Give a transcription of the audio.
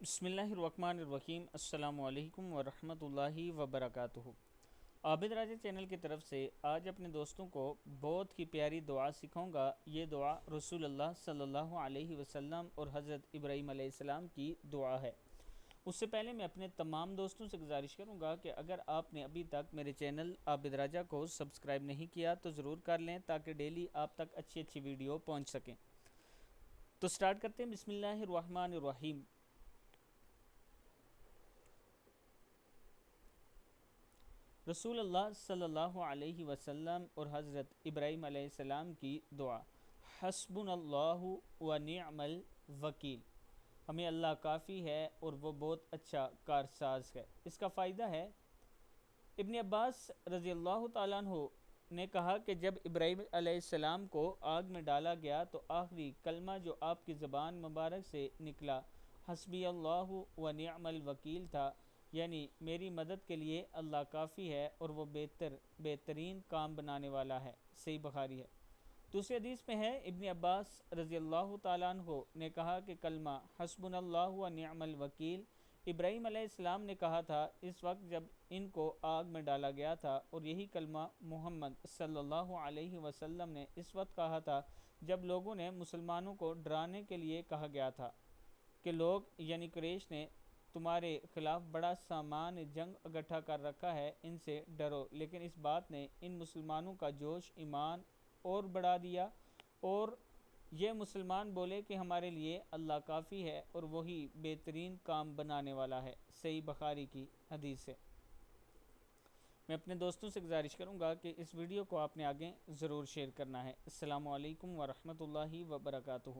بسم اللہ الرحمن الرحیم۔ السلام علیکم ورحمۃ اللہ وبرکاتہ۔ عابد راجہ چینل کی طرف سے آج اپنے دوستوں کو بہت ہی پیاری دعا سکھاؤں گا۔ یہ دعا رسول اللہ صلی اللہ علیہ وسلم اور حضرت ابراہیم علیہ السلام کی دعا ہے۔ اس سے پہلے میں اپنے تمام دوستوں سے گزارش کروں گا کہ اگر آپ نے ابھی تک میرے چینل عابد راجہ کو سبسکرائب نہیں کیا تو ضرور کر لیں تاکہ ڈیلی آپ تک اچھی ویڈیو پہنچ سکیں۔ تو سٹارٹ کرتے ہیں۔ بسم اللہ الرحمن الرحیم۔ رسول اللہ صلی اللہ علیہ وسلم اور حضرت ابراہیم علیہ السلام کی دعا۔ حسبنا اللہ و نعم الوکیل۔ ہمیں اللہ کافی ہے اور وہ بہت اچھا کارساز ہے۔ اس کا فائدہ ہے، ابن عباس رضی اللہ تعالیٰ عنہ نے کہا کہ جب ابراہیم علیہ السلام کو آگ میں ڈالا گیا تو آخری کلمہ جو آپ کی زبان مبارک سے نکلا حسبی اللہ و نعم الوکیل تھا، یعنی میری مدد کے لیے اللہ کافی ہے اور وہ بہترین کام بنانے والا ہے۔ صحیح بخاری ہے۔ دوسری حدیث میں ہے، ابن عباس رضی اللہ تعالیٰ عنہ نے کہا کہ کلمہ حسبنا اللہ و نعم الوکیل ابراہیم علیہ السلام نے کہا تھا اس وقت جب ان کو آگ میں ڈالا گیا تھا، اور یہی کلمہ محمد صلی اللہ علیہ وسلم نے اس وقت کہا تھا جب لوگوں نے مسلمانوں کو ڈرانے کے لیے کہا گیا تھا کہ لوگ یعنی قریش نے تمہارے خلاف بڑا سامان جنگ اکٹھا کر رکھا ہے، ان سے ڈرو۔ لیکن اس بات نے ان مسلمانوں کا جوش ایمان اور بڑھا دیا، اور یہ مسلمان بولے کہ ہمارے لیے اللہ کافی ہے اور وہی بہترین کام بنانے والا ہے۔ صحیح بخاری کی حدیث ہے۔ میں اپنے دوستوں سے گزارش کروں گا کہ اس ویڈیو کو آپ نے آگے ضرور شیئر کرنا ہے۔ السلام علیکم ورحمۃ اللہ وبرکاتہ۔